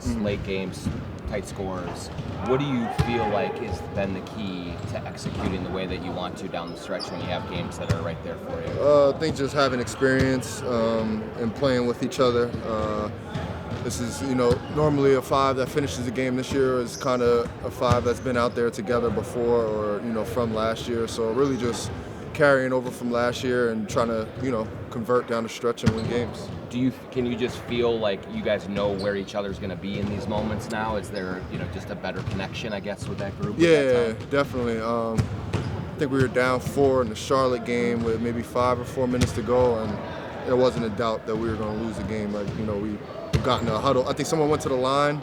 games, late games, tight scores. What do you feel like has been the key to executing the way that you want to down the stretch when you have games that are right there for you? I think just having experience and playing with each other. This is, normally a five that finishes the game this year is kind of a five that's been out there together before or, from last year. So really just carrying over from last year and trying to, convert down the stretch and win games. Can you just feel like you guys know where each other's going to be in these moments now? Is there, just a better connection, I guess, with that group? Yeah, definitely. I think we were down 4 in the Charlotte game with maybe 5 or 4 minutes to go, and there wasn't a doubt that we were going to lose the game. Like, we got in a huddle. I think someone went to the line.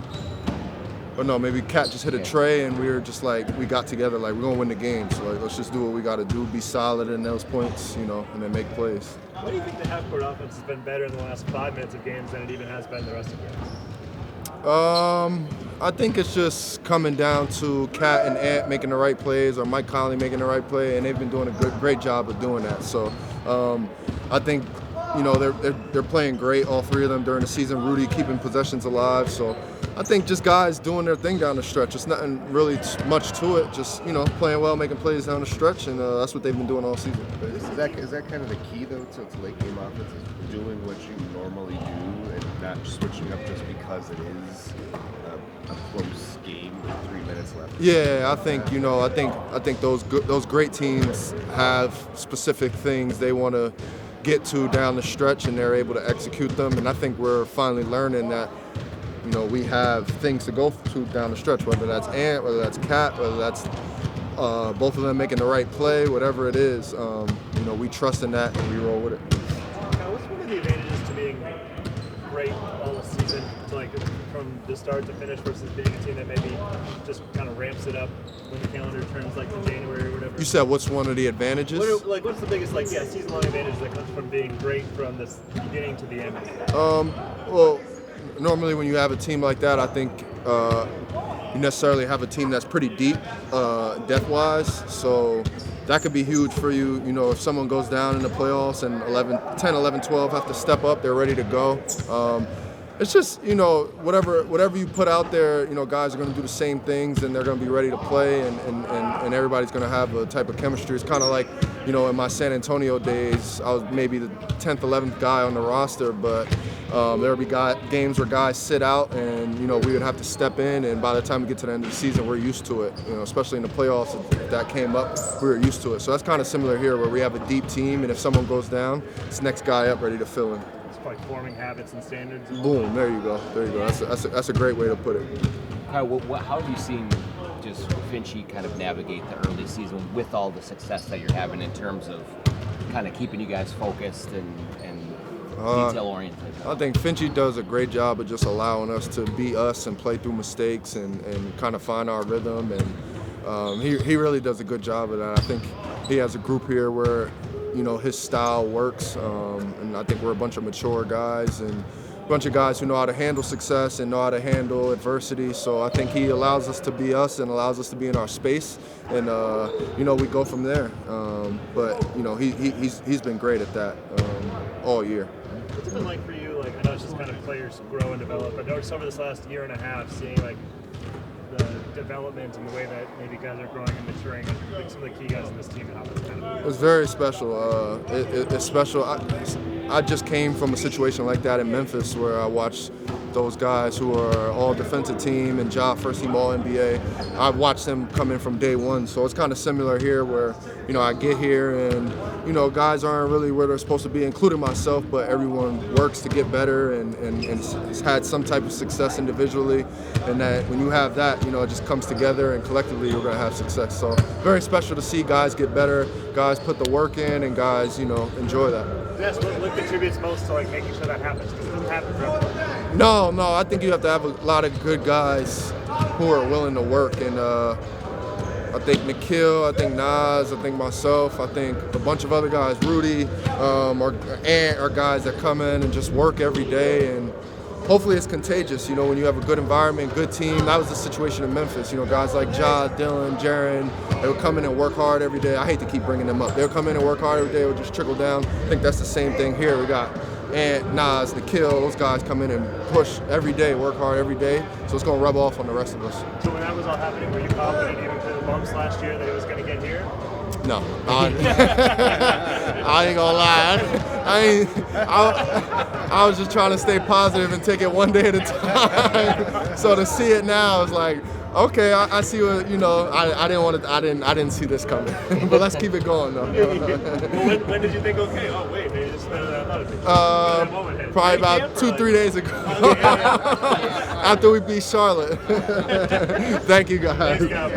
But no, maybe Cat just hit a tray, and we were just like, we got together, like, we're going to win the game. So, like, let's just do what we got to do, be solid in those points, and then make plays. What do you think the half-court offense has been better in the last 5 minutes of games than it even has been the rest of games? I think it's just coming down to Cat and Ant making the right plays or Mike Conley making the right play, and they've been doing a great job of doing that. So I think, they're playing great, all three of them during the season. Rudy keeping possessions alive. So I think just guys doing their thing down the stretch. It's nothing really much to it. Just, playing well, making plays down the stretch, and that's what they've been doing all season. Is that kind of the key, though, to late game offense, is doing what you normally do and not switching up just because it is a close game with 3 minutes left? Yeah, I think, I think those great teams have specific things they want to get to down the stretch, and they're able to execute them. And I think we're finally learning that, we have things to go to down the stretch, whether that's Ant, whether that's Cat, whether that's both of them making the right play, whatever it is. We trust in that and we roll with it. Now, what's one of the advantages to being great all the season, from the start to finish, versus being a team that maybe just kind of ramps it up when the calendar turns in January or whatever? You said what's one of the advantages? What's the biggest season-long advantage that comes from being great from the beginning to the end? Well, normally when you have a team like that, I think you necessarily have a team that's pretty deep depth-wise. So that could be huge for you. If someone goes down in the playoffs and 10, 11, 12 have to step up, they're ready to go. It's just, whatever you put out there, guys are going to do the same things and they're going to be ready to play, and everybody's going to have a type of chemistry. It's kind of like, in my San Antonio days, I was maybe the 10th, 11th guy on the roster, but there would be games where guys sit out and, we would have to step in, and by the time we get to the end of the season, we're used to it. Especially in the playoffs, if that came up, we were used to it. So that's kind of similar here, where we have a deep team, and if someone goes down, it's the next guy up ready to fill in. Like forming habits and standards. Boom! There you go. That's a great way to put it. How have you seen just Finchy kind of navigate the early season with all the success that you're having in terms of kind of keeping you guys focused and detail oriented? I think Finchy does a great job of just allowing us to be us and play through mistakes and kind of find our rhythm, and he really does a good job of that. I think he has a group here where his style works, and I think we're a bunch of mature guys and a bunch of guys who know how to handle success and know how to handle adversity. So I think he allows us to be us and allows us to be in our space, and we go from there. But he's been great at that all year. What's it been like for you? I know it's just kind of players grow and develop. I've noticed over this last year and a half, seeing the development and the way that maybe guys are growing and maturing, and some of the key guys in this team and how that's kind of. It was very special. It's special. I just came from a situation like that in Memphis, where I watched those guys who are all defensive team and Ja first team All NBA. I watched them come in from day one. So it's kind of similar here, where I get here and guys aren't really where they're supposed to be, including myself, but everyone works to get better and has had some type of success individually, and that when you have that, it just comes together, and collectively you're going to have success. So very special to see guys get better, guys put the work in, and guys enjoy that. Yes, what contributes most to making sure that happens? Because it doesn't happen for everyone. No, I think you have to have a lot of good guys who are willing to work, and I think Nikhil, I think Nas, I think myself, I think a bunch of other guys, Rudy, or Ant, are guys that come in and just work every day, and hopefully it's contagious. When you have a good environment, good team. That was the situation in Memphis. Guys like Ja, Dylan, Jaden, they would come in and work hard every day. I hate to keep bringing them up. They would come in and work hard every day. It would just trickle down. I think that's the same thing here. We got and Nas, the Kill, those guys come in and push every day, work hard every day. So it's gonna rub off on the rest of us. So when that was all happening, were you confident even through the bumps last year that it was going to get here? No, I ain't gonna lie. I was just trying to stay positive and take it one day at a time. So to see it now is like, okay, I see what I didn't see this coming. But let's keep it going though. When did you think? Okay, oh wait, maybe this is better than I thought it'd be? Probably about 2-3 days ago. After we beat Charlotte. Thank you guys. Thanks, Gobert.